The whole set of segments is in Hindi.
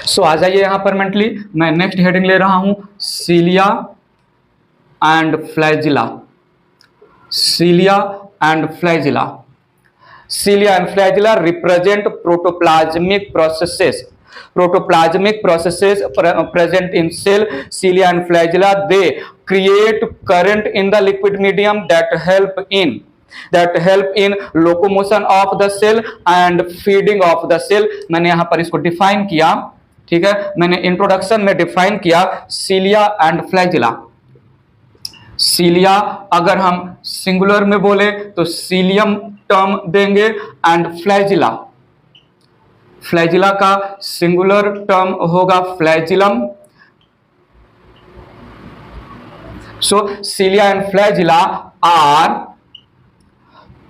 सो आ जाइए यहां परमानेंटली, मैं नेक्स्ट हेडिंग ले रहा हूं cilia and flagella. Cilia and flagella. Cilia and flagella represent protoplasmic processes. Protoplasmic processes present in cell. Cilia and flagella, they create current in the liquid medium that help in locomotion of the cell and feeding of the cell. मैंने यहाँ पर इसको डिफाइन किया, ठीक है, मैंने इंट्रोडक्शन में डिफाइन किया सीलिया एंड फ्लैजिला। सीलिया अगर हम सिंगुलर में बोले तो सीलियम टर्म देंगे, एंड फ्लैजिला, फ्लैजिला का सिंगुलर टर्म होगा flagellum. So cilia and flagella are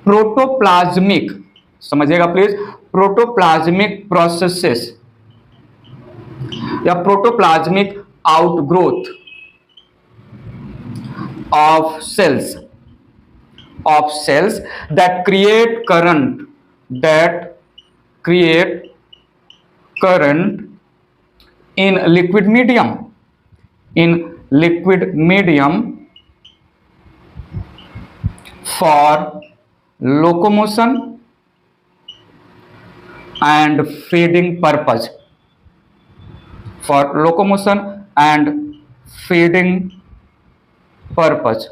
protoplasmic, समझिएगा प्लीज, प्रोटोप्लाज्मिक प्रोसेसेस या protoplasmic outgrowth of cells that create current in liquid medium for locomotion and feeding purpose, for locomotion and feeding purpose,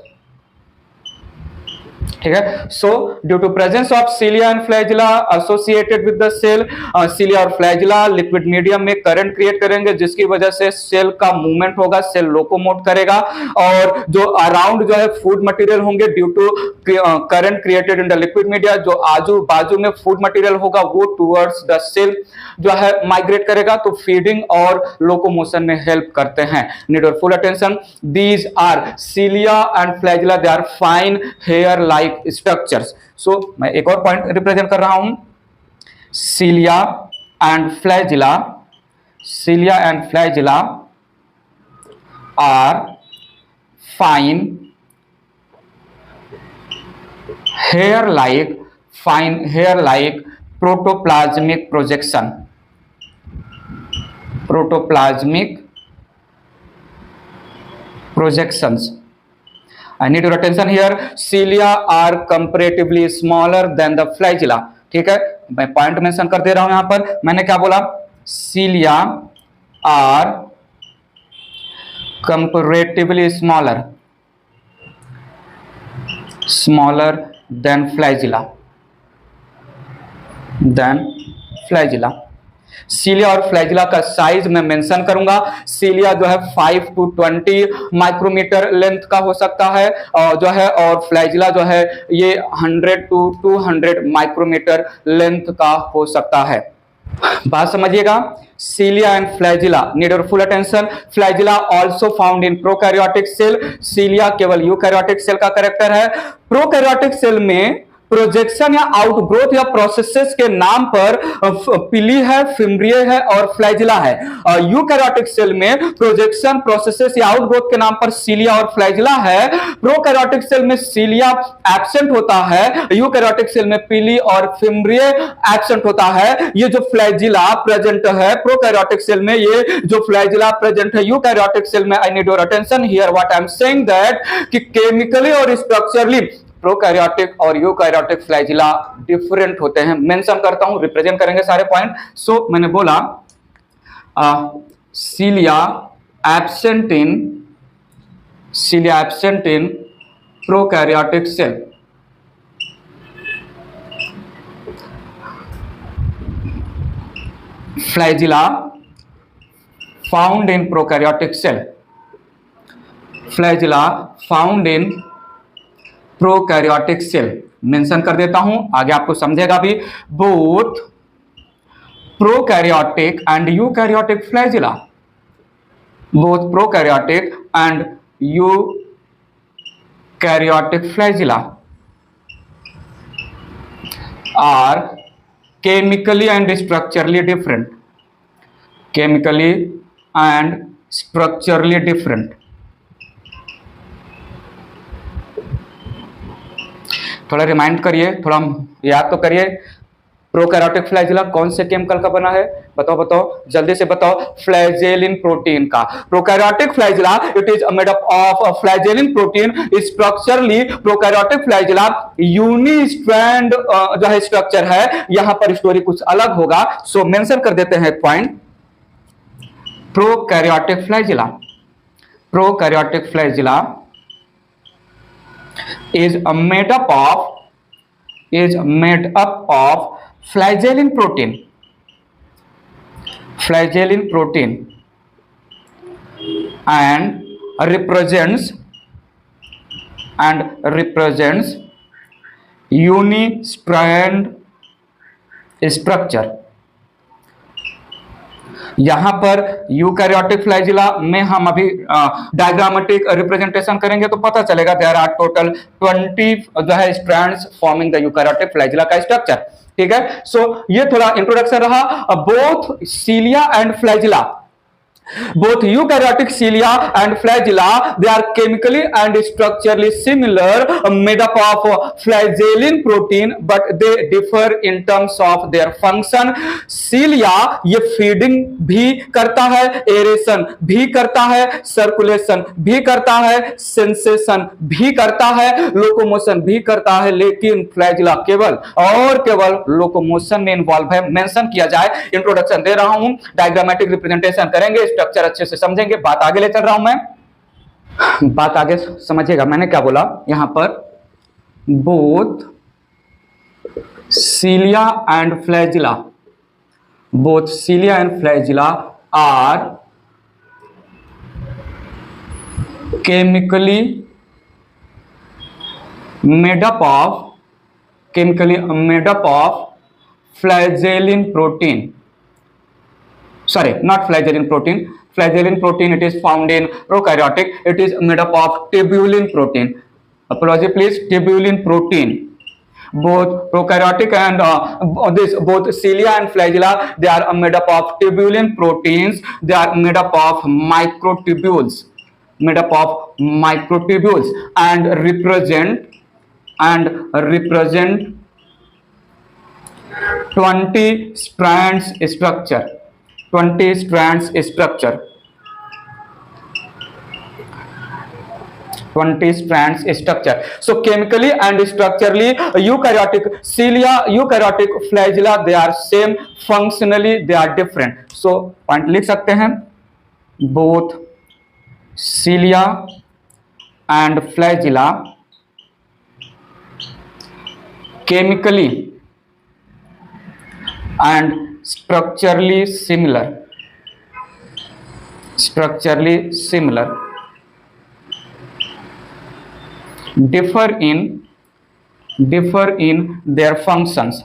ठीक है। So due to presence of cilia and flagella associated with the cell, cilia और फ्लैजिला लिक्विड मीडियम में करंट क्रिएट करेंगे, जिसकी वजह से सेल का मूवमेंट होगा, सेल लोकोमोट करेगा, और जो अराउंड जो है फूड मटेरियल होंगे due to current created in the liquid media, जो आजू बाजू में फूड मटेरियल होगा वो टुवर्ड्स द सेल जो है माइग्रेट करेगा, तो फीडिंग और लोकोमोशन में हेल्प करते हैं। Need your full attention, these are cilia and flagella, they are fine hair like structures. So मैं एक और पॉइंट रिप्रेजेंट कर रहा हूं, cilia and flagella, cilia and flagella are fine hair like protoplasmic projection, protoplasmic projections. I need your attention here. Cilia are comparatively smaller than the flagella. ठीक है, मैं पॉइंट मेंशन कर दे रहा हूं यहां पर, मैंने क्या बोला, Cilia are comparatively smaller than flagella. सीलिया और फ्लैजिला का साइज मैं मेंशन करूंगा। सीलिया जो है 5 to 20 माइक्रोमीटर लेंथ का हो सकता है और जो है, और फ्लैजिला जो है ये 100 to 200 माइक्रोमीटर लेंथ का हो सकता है। बात समझिएगा, cilia and flagella, need your full attention. Flagella also found in prokaryotic cell, cilia केवल यूकैरियोटिक सेल का कैरेक्टर है। प्रोकैरियोटिक सेल में प्रोजेक्शन या आउटग्रोथ या प्रोसेसेस के नाम पर पिली है, फिम्ब्रिए है और फ्लैजिला है। यूकैरियोटिक सेल में प्रोजेक्शन, प्रोसेसेस या आउटग्रोथ के नाम पर सीलिया और फ्लैजिला है। प्रोकैरियोटिक सेल में सीलिया एब्सेंट होता है, यूकैरियोटिक सेल में पिली और फिम्ब्रिए एब्सेंट होता है। ये जो फ्लैजिला प्रेजेंट है प्रोकैरियोटिक सेल में, ये जो फ्लैजिला प्रेजेंट है यूकैरियोटिक सेल में, I need your attention here what I am saying that कि केमिकली और स्ट्रक्चरली प्रोकैरियोटिक और यूकैरियोटिक फ्लैजिला डिफरेंट होते हैं। मेंशन करता हूं, रिप्रेजेंट करेंगे सारे पॉइंट। सो मैंने बोला cilia absent in prokaryotic cell, flagella found in prokaryotic cell, flagella found in prokaryotic cell. Mention कर देता हूं, आगे आपको समझेगा भी। Both prokaryotic and eukaryotic flagella, both prokaryotic and eukaryotic flagella are chemically and structurally different, chemically and structurally different. थोड़ा रिमाइंड करिए, थोड़ा याद तो करिए। प्रोकैरियोटिक फ्लैजिला कौन से केमिकल का बना है? बताओ बताओ, जल्दी से बताओ। फ्लैजेलिन प्रोटीन का। Prokaryotic flagella it is made up of flagellin protein. Structurally prokaryotic flagella unistrand जो है स्ट्रक्चर है, यहां पर स्टोरी कुछ अलग होगा, सो मेंशन कर देते हैं point. Prokaryotic flagella, prokaryotic flagella is made up of flagellin protein, flagellin protein, and represents unistrand structure। यहां पर यूकैरियोटिक फ्लैजिला में हम अभी डायग्रामेटिक रिप्रेजेंटेशन करेंगे तो पता चलेगा देयर आर टोटल 20 जो है strands forming the eukaryotic flagella का स्ट्रक्चर। ठीक है, सो ये थोड़ा इंट्रोडक्शन रहा। Both cilia and flagella, both eukaryotic cilia and flagella, they are chemically and structurally similar, made up of flagellin protein, but they differ in terms of their function। cilia ये feeding भी करता है, aeration भी करता है, circulation भी करता है, sensation भी करता है, locomotion भी करता है, लेकिन flagella केवल और केवल locomotion में इन्वॉल्व है। मेंशन किया जाए, इंट्रोडक्शन दे रहा हूं, डायग्रामेटिक रिप्रेजेंटेशन करेंगे, स्ट्रक्चर अच्छे से समझेंगे। बात आगे ले चल रहा हूं मैं, बात आगे समझिएगा। मैंने क्या बोला यहां पर? Both cilia and flagella, both cilia and flagella are chemically made up of flagellin protein, sorry, not flagellin protein, flagellin protein it is found in prokaryotic, it is made up of tubulin protein, apology please, tubulin protein। both prokaryotic and both cilia and flagella, they are made up of tubulin proteins, they are made up of microtubules, and represent 20 strands structure, 20 strands structure, 20 strands structure। so chemically and structurally eukaryotic cilia, eukaryotic flagella, they are same, functionally they are different। so point लिख सकते हैं, both cilia and flagella chemically and structurally similar, differ in their functions,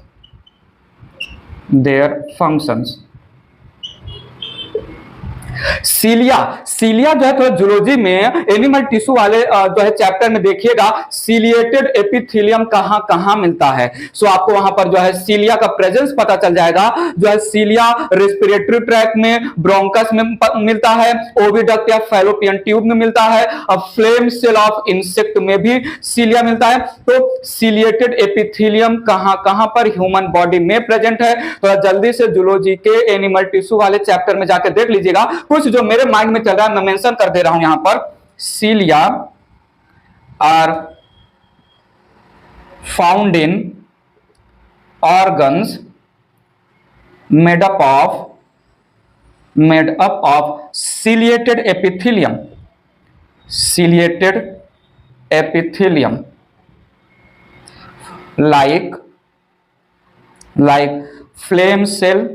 सीलिया जो है थोड़ा जूलॉजी में एनिमल टिश्यू वाले जो है चैप्टर में देखिएगा, सीलिएटेड एपिथेलियम कहां कहां मिलता है। सो आपको वहां पर जो है सीलिया का प्रेजेंस पता चल जाएगा। जो है सीलिया रेस्पिरेटरी ट्रैक्ट में, ब्रोंकस में मिलता है, ओविडक्ट या फैलोपियन ट्यूब में मिलता है, अब फ्लेम सेल ऑफ इंसेक्ट में भी सीलिया मिलता है। तो सीलिएटेड एपिथेलियम कहां कहां पर ह्यूमन बॉडी में प्रेजेंट है, थोड़ा जल्दी से जूलॉजी के एनिमल टिश्यू वाले चैप्टर में जाकर देख लीजिएगा। कुछ जो मेरे माइंड में चल रहा है मैं मेंशन कर दे रहा हूं यहां पर। Cilia are found in organs made up of ciliated epithelium like flame cell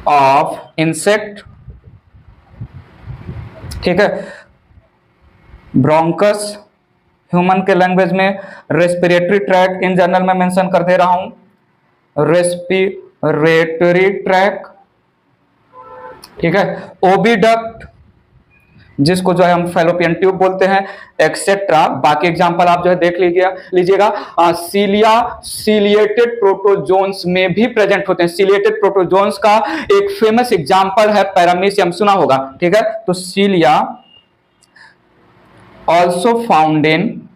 of insect। ठीक है, ब्रोंकस ह्यूमन के लैंग्वेज में, रेस्पिरेटरी ट्रैक इन जनरल में मेंशन कर दे रहा हूं, रेस्पिरेटरी ट्रैक। ठीक है, ओविडक्ट जिसको जो है हम फैलोपियन ट्यूब बोलते हैं, एक्सेट्रा। बाकी एग्जांपल आप जो है देख लीजिएगा। सीलिया सीलिएटेड प्रोटोजोन्स में भी प्रेजेंट होते हैं। सीलिएटेड प्रोटोजोन्स का एक फेमस एग्जांपल है पैरामीशियम, सुना होगा। ठीक है, तो cilia also found in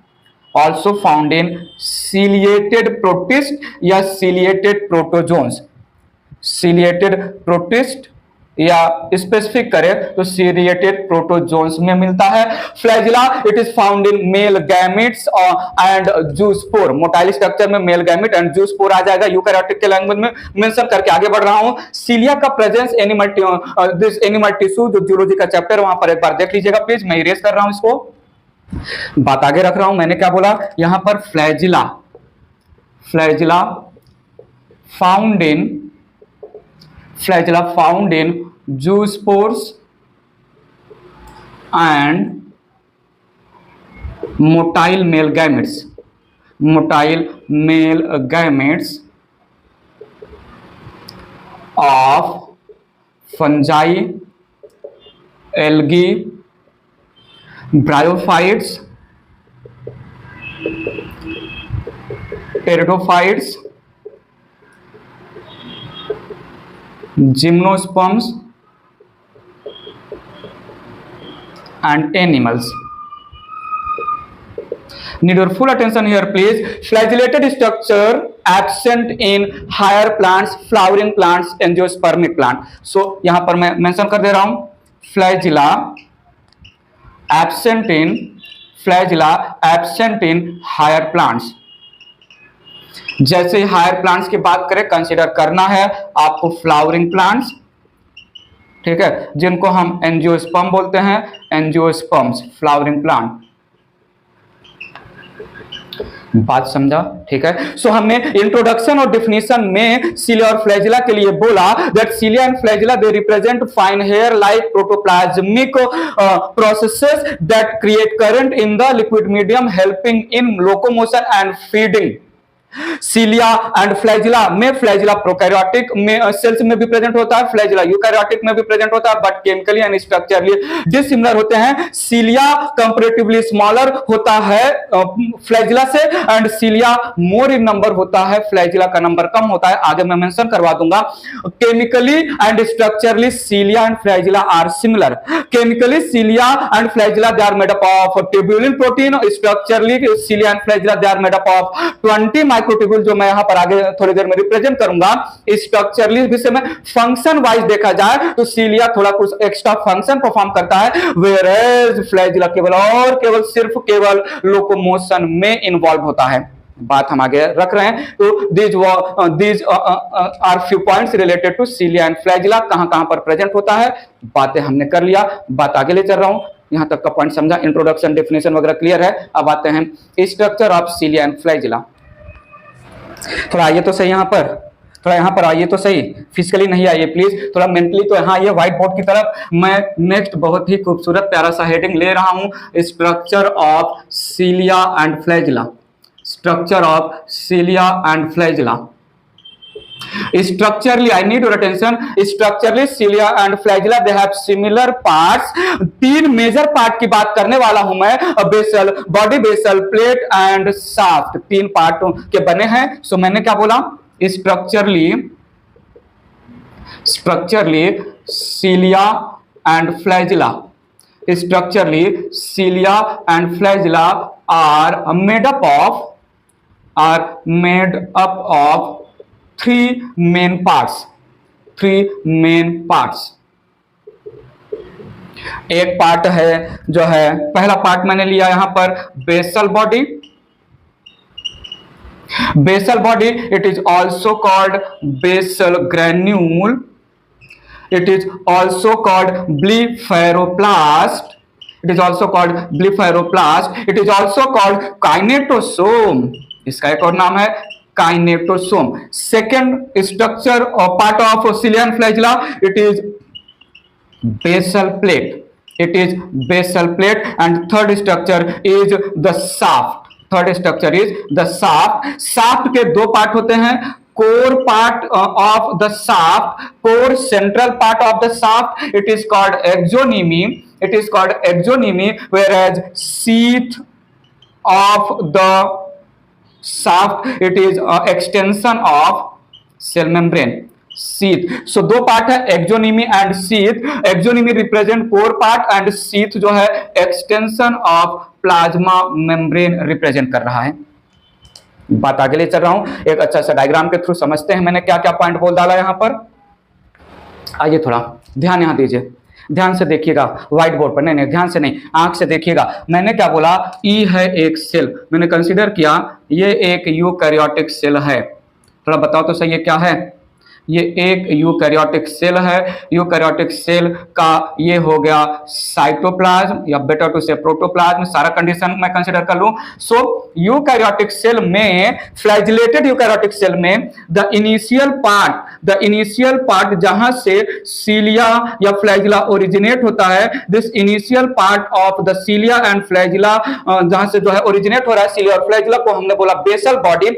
also found in ciliated protist या सीलिएटेड प्रोटोजोन्स। सीलिएटेड प्रोटिस्ट या स्पेसिफिक करें तो सीलिएटेड प्रोटोजोन्स में मिलता है। Flagella it is found in male gametes and zoospore. Motile structure में मेल गैमेट एंड जूस्पोर आ जाएगा, यूकैरियोटिक के लैंग्वेज में मेंशन करके आगे बढ़ रहा हूं। सीलिया का presence animal this animal tissue जो जूलॉजी का चैप्टर वहां पर एक बार देख लीजिएगा प्लीज। मैं इरेज कर रहा हूं इसको, बात आगे रख रहा हूं। मैंने क्या बोला यहां पर flagella, flagella found in zoospores and motile male gametes, motile male gametes of fungi, algae, bryophytes, pteridophytes, gymnosperms and animals. Need your full attention here please. Flagellated structure absent in higher plants, flowering plants, angiospermic plant. So यहां पर मैं मेंशन कर दे रहा हूं flagella absent in higher plants. जैसे हायर प्लांट्स की बात करें कंसीडर करना है आपको फ्लावरिंग प्लांट्स, ठीक है, जिनको हम एंजियोस्पर्म बोलते हैं, एंजियोस्पर्म्स फ्लावरिंग प्लांट। बात समझा, ठीक है। सो हमने इंट्रोडक्शन और डिफिनीशन में सीलिया और फ्लैजिला के लिए बोला that cilia and flagella they represent fine hair like protoplasmic processes that create current in the liquid medium helping in locomotion and feeding. Cilia and flagella में फ्लैजिला प्रोकैरियोटिक में सेल्स में भी प्रेजेंट होता है, फ्लैजिला यूकैरियोटिक में भी प्रेजेंट होता है, but chemically and structurally dissimilar होते हैं। सीलिया कंपैरेटिवली स्मॉलर होता है फ्लैजिला से एंड सीलिया मोर इन नंबर होता है, फ्लैजिला का नंबर कम होता है। आगे मैं मेंशन करवा दूंगा। Chemically and structurally cilia and flagella are similar. Chemically cilia and flagella they are made up of tubulin protein, structurally cilia and flagella they are made up of 20 microtubule जो मैं यहां पर आगे थोड़ी देर में रिप्रेजेंट करूंगा। स्ट्रक्चरली विषय में फंक्शन वाइज देखा जाए तो सीलिया थोड़ा कुछ एक्स्ट्रा फंक्शन परफॉर्म करता है, वेयरएज फ्लैजिला केवल सिर्फ लोकोमोशन में इन्वॉल्व होता है। बात हम आगे रख रहे हैं। तो these are few points related to cilia and flagella, कहां पर प्रेजेंट होता है, बातें हमने कर लिया। बात आगे ले चल रहा हूं, यहां तक का पॉइंट समझा, इंट्रोडक्शन डेफिनेशन वगैरह क्लियर है। अब आते हैं structure of cilia and flagella. थोड़ा आइए तो सही, यहां पर आइए तो सही, फिजिकली नहीं आइए प्लीज, थोड़ा मेंटली तो यहाँ आइए व्हाइट बोर्ड की तरफ। मैं नेक्स्ट बहुत ही खूबसूरत प्यारा सा हेडिंग ले रहा हूं, structure of cilia and flagella. Structure of cilia and flagella. Structurally, I need your attention. Structurally, cilia and flagella they have similar parts. तीन मेजर पार्ट की बात करने वाला हूं मैं, basal, body basal, plate and shaft, तीन पार्टों के बने हैं। सो मैंने क्या बोला, structurally cilia and flagella. Structurally, cilia and flagella are made up of three main parts। एक पार्ट है जो है, पहला पार्ट मैंने लिया यहां पर basal body. It is also called basal granule, it is also called blepharoplast, it is also called kinetosome, इसका एक और नाम है काइनेटोसोम। सेकेंड स्ट्रक्चर और part of cilia and flagella, it is basal plate and third structure is the shaft. Shaft के दो पार्ट होते हैं, core part of the shaft, core central part of the shaft, it is called axoneme, whereas sheath of the shaft it is extension of cell membrane, sheath। so दो पार्ट है, axoneme and sheath। Axoneme represent core part and sheath जो है extension of plasma membrane represent कर रहा है। बात आगे ले चल रहा हूं, एक अच्छा सा डायग्राम के थ्रू समझते हैं मैंने क्या क्या पॉइंट बोल डाला यहां पर। आइए थोड़ा ध्यान यहां दीजिए, ध्यान से देखिएगा व्हाइट बोर्ड पर, नहीं ध्यान से नहीं, आंख से देखिएगा। मैंने क्या बोला, ई है एक सेल, मैंने कंसीडर किया ये एक यूकैरियोटिक सेल है। थोड़ा बताओ तो सही है क्या है, ये एक यूकैरियोटिक सेल है। यूकैरियोटिक सेल का ये हो गया साइटोप्लाज्म या बेटर टू से प्रोटोप्लाज्म, सारा कंडीशन मैं कंसीडर कर लूं। सो यूकैरियोटिक सेल में, फ्लैजिलेटेड यूकैरियोटिक सेल में द इनिशियल पार्ट जहां से सीलिया या फ्लैजिला ओरिजिनेट होता है, this initial part of the सीलिया and flagella, जहां से जो है ओरिजिनेट हो रहा है सीलिया और फ्लैजिला को हमने बोला basal body.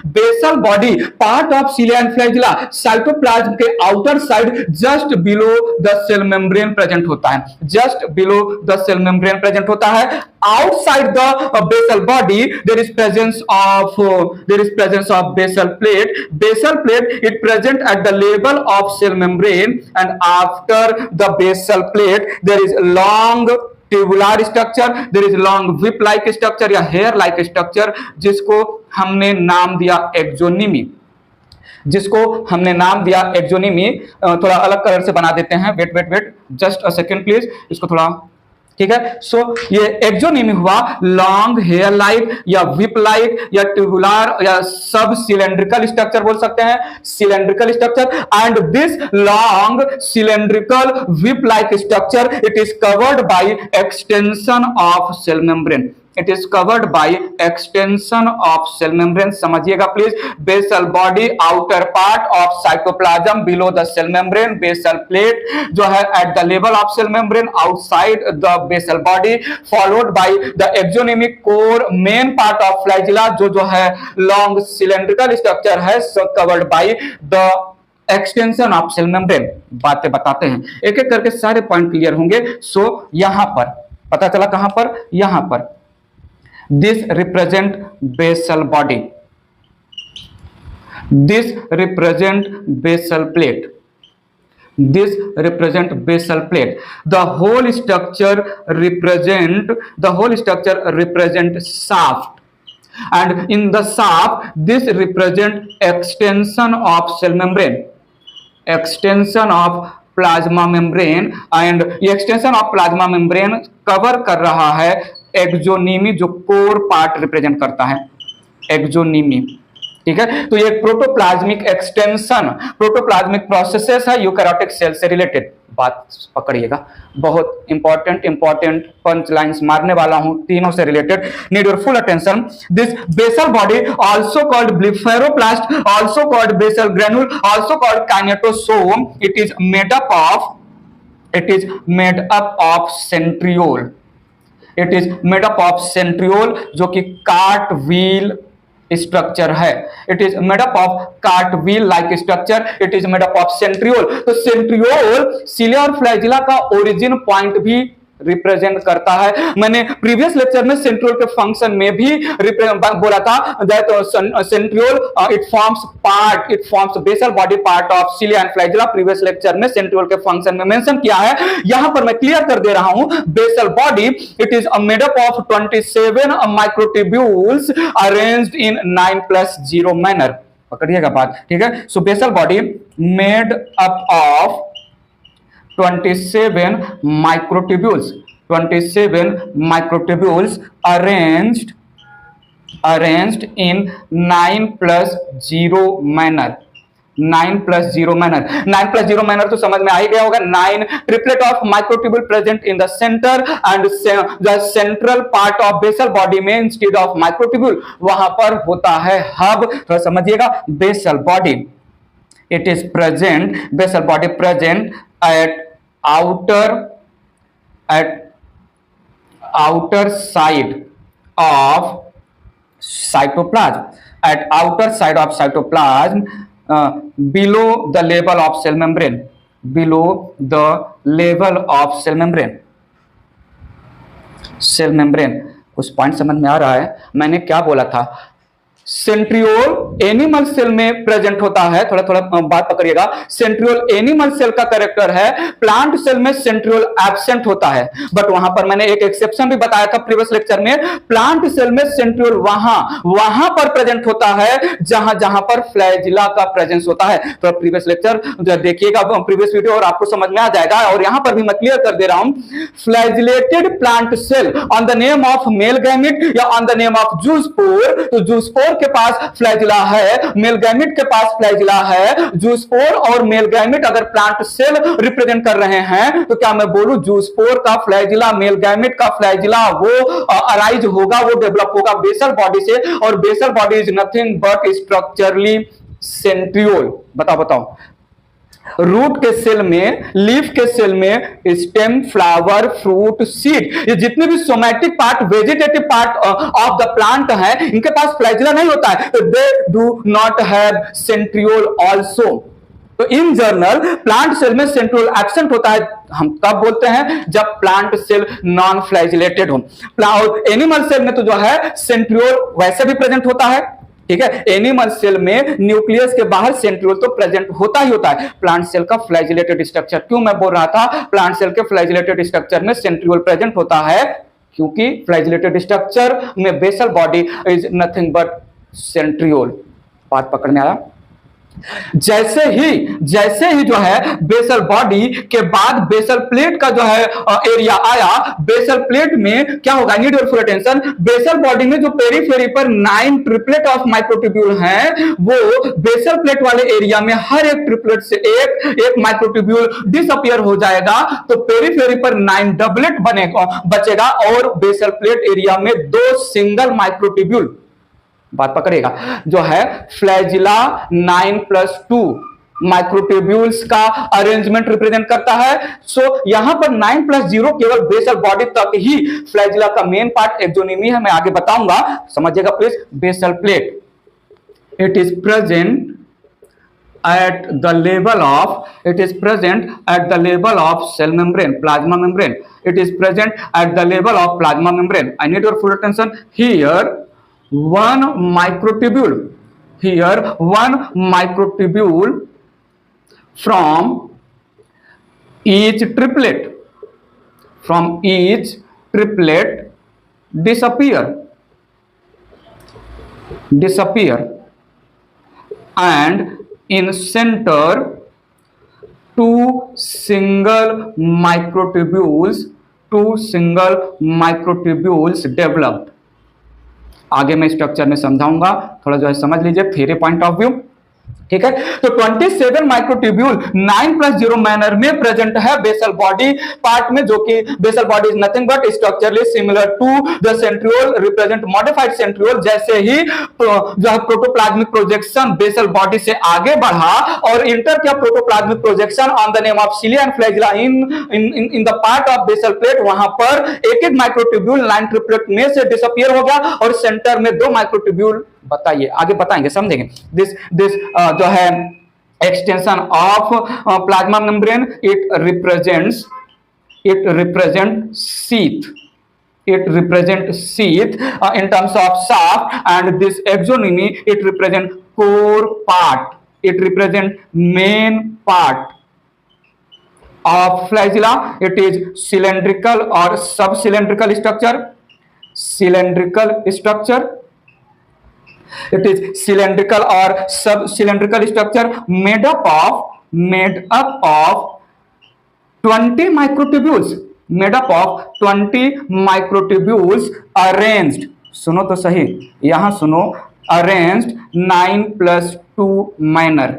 Basal body part of cilia and flagella cytoplasm के outer side just below the cell membrane present होता है, just below the cell membrane present होता है। Outside the basal body there is presence of basal plate. Basal plate it present at the level of cell membrane, and after the basal plate there is long tubular structure, there is long whip like structure या hair like structure, जिसको हमने नाम दिया एक्सोनिमी, थोड़ा अलग कलर से बना देते हैं। Wait just a second please, इसको थोड़ा, ठीक है। सो ये एक्सोनिमी हुआ लॉन्ग हेयर लाइक या विप लाइक या ट्यूबुलर या सब सिलेंड्रिकल स्ट्रक्चर बोल सकते हैं, cylindrical structure. And this long cylindrical whip like structure it is covered by extension of cell membrane, it is covered by extension of cell membrane. समझिएगा please, basal body outer part of cytoplasm below the cell membrane, basal plate जो है at the level of cell membrane outside the basal body, followed by the axonemic core main part of flagella जो है लॉन्ग सिलेंड्रिकल स्ट्रक्चर है, covered by the extension of cell membrane. बातें बताते हैं एक एक करके, सारे पॉइंट क्लियर होंगे। सो यहां पर पता चला, कहां पर, यहां पर this represent basal body, this represent basal plate, this represent basal plate. The whole structure represent shaft, and in the shaft this represent extension of cell membrane, extension of plasma membrane, and ये extension of plasma membrane cover कर रहा है एक्सोनिमी जो कोर पार्ट रिप्रेजेंट करता है, एक्सोनिमी, ठीक है। तो ये प्रोटोप्लाज्मिक एक्सटेंशन, प्रोटोप्लाज्मिक प्रोसेसेस है यूकैरियोटिक सेल से रिलेटेड। बात पकड़िएगा, बहुत इंपॉर्टेंट पंच लाइंस मारने वाला हूं, तीनों से रिलेटेड, need your full attention. This basal body also called blepharoplast, also called basal granule, also called kinetosome, it is made up of centriole, it is made up of centriole जो कि कार्ट व्हील स्ट्रक्चर है, it is made up of cartwheel like structure, it is made up of centriole. तो सेंट्रियोल सीलिया और फ्लैजिला का ओरिजिन पॉइंट भी रिप्रेजेंट करता है। मैंने प्रीवियस लेक्चर में सेंट्रियोल के फंक्शन में भी बोला था that centriole it forms basal body part of cilia and flagella. Previous lecture में सेंट्रियोल के फंक्शन में मेंशन किया है, यहां पर मैं क्लियर कर दे रहा हूं। Basal body it is made up of 27 microtubules arranged in 9+0 manner. पकड़िएगा बात, ठीक है। So basal body made up of 27 microtubules arranged in 9+0 manner, 9+0 manner। 9+0 manner तो समझ में आ ही गया होगा। 9 triplet of microtubule present in the center and the central part of basal body में instead of microtubule वहां पर होता है हब। तो समझिएगा basal body it is present, basal body present at outer side of cytoplasm, at outer side of cytoplasm below the level of cell membrane, below the level of cell membrane। Cell membrane कुछ पॉइंट समझ में आ रहा है। मैंने क्या बोला था, सेंट्रियोल एनिमल सेल में प्रेजेंट होता है, थोड़ा थोड़ा बात पकड़िएगा। सेंट्रियोल एनिमल सेल का कैरेक्टर है, प्लांट सेल में सेंट्रियोल एब्सेंट होता है। बट वहां पर मैंने एक एक्सेप्शन भी बताया था प्रीवियस लेक्चर में, प्लांट सेल में सेंट्रियोल वहां पर प्रेजेंट होता है जहां जहां पर फ्लैजिला का प्रेजेंस होता है। तो प्रीवियस लेक्चर देखिएगा, प्रीवियस वीडियो, और आपको समझ में आ जाएगा। और यहां पर भी मैं क्लियर कर दे रहा हूं, flagellated plant cell on the name of male gamete या on the name of zoospore. तो जूस्पोर के पास फ्लैजिला है, मेल गैमेट के पास फ्लैजिला है। जूस्पोर और मेल गैमेट अगर प्लांट सेल रिप्रेजेंट कर रहे हैं तो क्या मैं बोलूं जूस्पोर का फ्लैजिला, मेल गैमेट का फ्लैजिला वो अराइज होगा, वो डेवलप होगा बेसल बॉडी से। और basal body is nothing but structurally centriole. बताओ रूट के सेल में, लीफ के सेल में स्टेम, फ्लावर, फ्रूट, सीड, ये जितने भी somatic part, vegetative part of the plant है, इनके पास फ्लैजिला नहीं होता है, तो they do not have centriole also. तो इन जनरल प्लांट सेल में सेंट्रियोल एब्सेंट होता है। हम कब बोलते हैं? जब प्लांट सेल नॉन फ्लैजिलेटेड हो। एनिमल सेल में तो जो है सेंट्रियोल वैसे भी प्रेजेंट होता है, ठीक है। एनिमल सेल में न्यूक्लियस के बाहर सेंट्रियोल तो प्रेजेंट होता ही होता है। प्लांट सेल का फ्लैजिलेटेड स्ट्रक्चर, क्यों मैं बोल रहा था प्लांट सेल के फ्लैजिलेटेड स्ट्रक्चर में सेंट्रियोल प्रेजेंट होता है? क्योंकि फ्लैजिलेटेड स्ट्रक्चर में basal body is nothing but centriole. बात पकड़ने आया? जैसे ही जो है बेसल बॉडी के बाद बेसल प्लेट का जो है एरिया आया, बेसल प्लेट में क्या होगा? Need your full attention. Basal body में जो पेरीफेरी पर 9 ट्रिपलेट ऑफ माइक्रोट्यूब्यूल हैं, वो बेसल प्लेट वाले एरिया में हर एक ट्रिपलेट से एक माइक्रोट्यूब्यूल डिसअपियर हो जाएगा। तो पेरीफेरी पर 9 डबलेट बचेगा और बेसल प्लेट एरिया में 2 सिंगल माइक्रोट्यूब्यूल। बात पकड़ेगा, जो है फ्लैजिला 9+2 माइक्रोट्यूब्यूल्स का अरेंजमेंट रिप्रेजेंट करता है। सो यहां पर 9+0 केवल बेसल बॉडी तक ही फ्लैजिला का मेन पार्ट एक्सोनिमी है, मैं आगे बताऊंगा, समझिएगा please. Basal plate, it is present at the level of cell membrane, plasma membrane. It is present at the level of plasma membrane. I need your full attention here. One microtubule from each triplet disappear and in center two single microtubules developed. आगे मैं स्ट्रक्चर में समझाऊंगा, थोड़ा जो है समझ लीजिए थ्योरी पॉइंट ऑफ व्यू, ठीक है। तो 27 माइक्रोट्यूब्यूल 9+0 मैनर में प्रेजेंट है बेसल बॉडी पार्ट में, जो कि basal body is nothing but structurally similar to the centriole, represent modified centriole. जैसे ही जो है प्रोटोप्लाज्मिक प्रोजेक्शन बेसल बॉडी से आगे बढ़ा और इंटर किया protoplasmic projection on the name of cilia and flagella in the part of basal plate, वहां पर एक माइक्रोट्यूब्यूल 9 ट्रिपलेट में से डिसअपियर हो गया और सेंटर में 2 माइक्रोट्यूब्यूल। बताइए, आगे बताएंगे, समझेंगे। दिस जो है extension of plasma membrane, it represent sheath in terms of shaft, and this exonymy it represent core part, it represent main part of flagella. It is cylindrical or subcylindrical structure. It is cylindrical or subcylindrical structure made up of 20 microtubules arranged, सुनो तो सही, यहां सुनो, arranged 9+2 manner,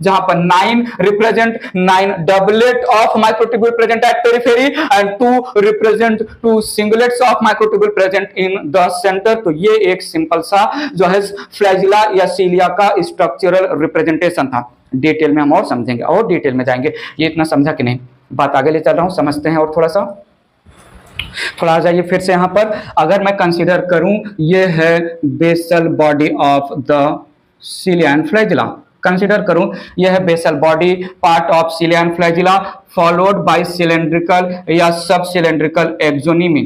जहां पर 9 represent 9 doublet of microtubule present at periphery and 2 represent 2 singlets of microtubule present in the center। तो ये एक सिंपल सा जो है फ्लैजिला या सीलिया का स्ट्रक्चरल रिप्रेजेंटेशन था। डिटेल में हम और समझेंगे और डिटेल में जाएंगे। ये इतना समझा कि नहीं? बात आगे ले चल रहा हूं, समझते हैं और थोड़ा आ जाइए फिर से। यहां पर अगर मैं कंसीडर करूं, ये है basal body of the cilia and flagella, consider करूं यह है basal body part of cilia and flagella, followed by cylindrical या सब cylindrical axoneme,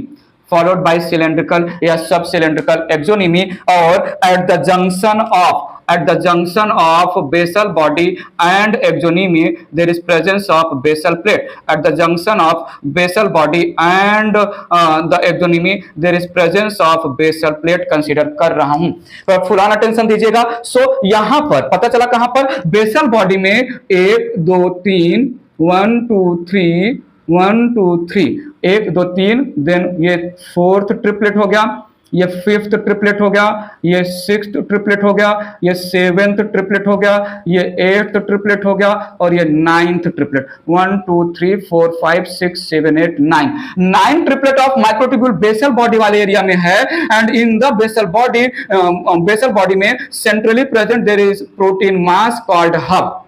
followed by cylindrical या सब cylindrical exonymy, और at the junction of basal body and exonymy there is presence of basal plate. At the junction of basal body and the exonymy there is presence of basal plate consider कर रहा हूं, तो फुल ऑन अटेंशन दीजिएगा। सो यहां पर पता चला कहां पर, बेसल बॉडी में 1 2 3 1 2 3 1 2 3 1 2 3, देन ये फोर्थ ट्रिपलेट हो गया, ये फिफ्थ ट्रिपलेट हो गया, ये सिक्स्थ ट्रिपलेट हो गया, ये सेवेंथ ट्रिपलेट हो गया, ये एट्थ ट्रिपलेट हो गया, और ये ninth triplet. 1 2 3 4 5 6 7 8 9 9 triplet of microtubule basal body वाले एरिया में है। And in the basal body में centrally present there is protein mass called hub.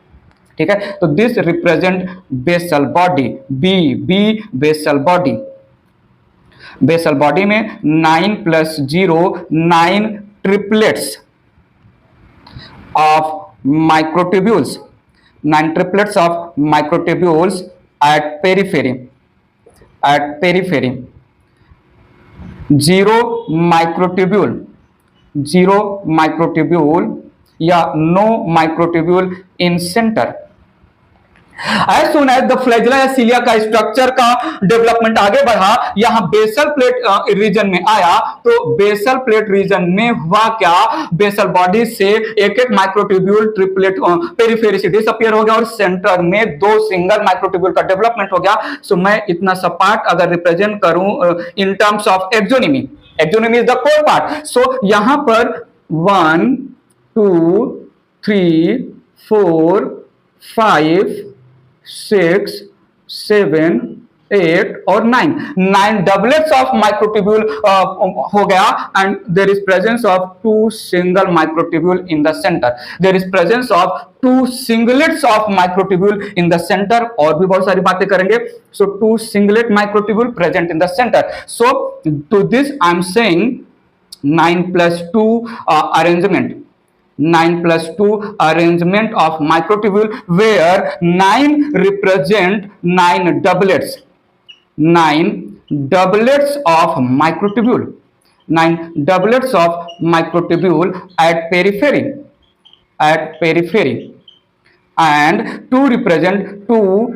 ठीक है, तो this represent basal body, B basal body. Basal body में 9 + 0 9 triplets of microtubules, 9 triplets of microtubules at periphery 0 microtubule या no microtubule in centre. As soon as the flagella या सिलिया का स्ट्रक्चर का डेवलपमेंट आगे बढ़ा, यहां बेसल प्लेट रीजन में आया, तो बेसल प्लेट रीजन में हुआ क्या, बेसल बॉडी से एक एक माइक्रोट्यूब्यूल ट्रिपलेट पेरिफेरी से डिसअपीयर हो गया और सेंटर में 2 सिंगल माइक्रोट्यूब्यूल का डेवलपमेंट हो गया। सो मैं इतना सा पार्ट अगर रिप्रेजेंट करूं in terms of axoneme is the core part. So यहां पर 1 2 3 4 5 6 7 8 और 9 डबलेट्स ऑफ माइक्रोट्यूब्यूल हो गया। And there is presence of 2 single microtubule in the centre, there is presence of 2 singlets of microtubule in the centre, और भी बहुत सारी बातें करेंगे। So 2 singlet microtubule present in the centre. So to this I am saying 9 + 2 arrangement, 9 + 2 arrangement of microtubule where 9 represent 9 doublets, 9 doublets of microtubule, 9 doublets of microtubule at periphery, and 2 represent 2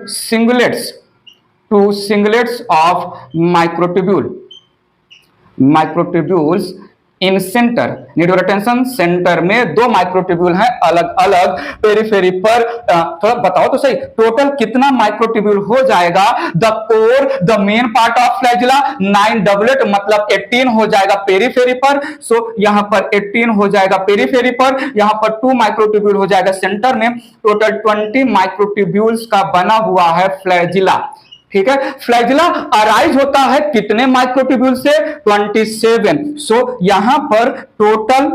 singlets of microtubules in centre. Need your attention, centre में 2 माइक्रोट्यूब्यूल हैं अलग अलग, पेरिफेरी पर थोड़ा बताओ तो सही, टोटल कितना माइक्रोट्यूब्यूल हो जाएगा। The core, the main part of flagella 9 doublet मतलब 18 हो जाएगा पेरिफेरी पर। सो यहां पर 18 हो जाएगा पेरिफेरी पर, यहां पर 2 माइक्रोट्यूब्यूल हो जाएगा सेंटर में। टोटल 20 माइक्रोट्यूब्यूल्स का बना हुआ है फ्लैजिला। ठीक है, फ्लैजिला अराइज होता है कितने माइक्रोट्यूब्यूल से, 27। सो यहां पर टोटल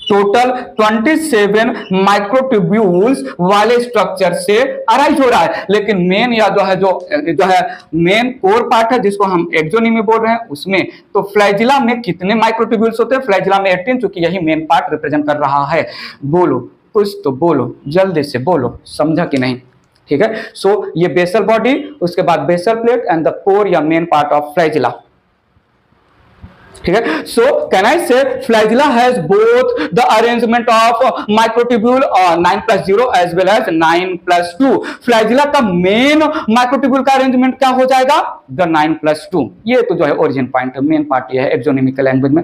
27 माइक्रोट्यूब्यूल्स वाले स्ट्रक्चर से अराइज हो रहा है। लेकिन मेन या जो है मेन कोर पार्ट है जिसको हम एक्सोनिमी बोल रहे हैं, उसमें तो फ्लैजिला में कितने माइक्रोट्यूब्यूल्स होते हैं, फ्लैजिला में 18, चूंकि यही मेन पार्ट रिप्रेजेंट कर रहा है। बोलो कुछ तो बोलो, जल्दी से बोलो, समझा कि नहीं। ठीक है, सो ये बेसल बॉडी, उसके बाद basal plate and the core या मेन पार्ट ऑफ फ्लैजिला। ठीक है, so can I say flagella has both the arrangement of microtubule 9 + 0 as well as 9 + 2। Flagella का मेन माइक्रोट्यूब्यूल का अरेंजमेंट क्या हो जाएगा, द 9 + 2। ये तो जो है ओरिजिन पॉइंट, मेन पार्ट ये है एक्सोनिमी के लैंग्वेज में।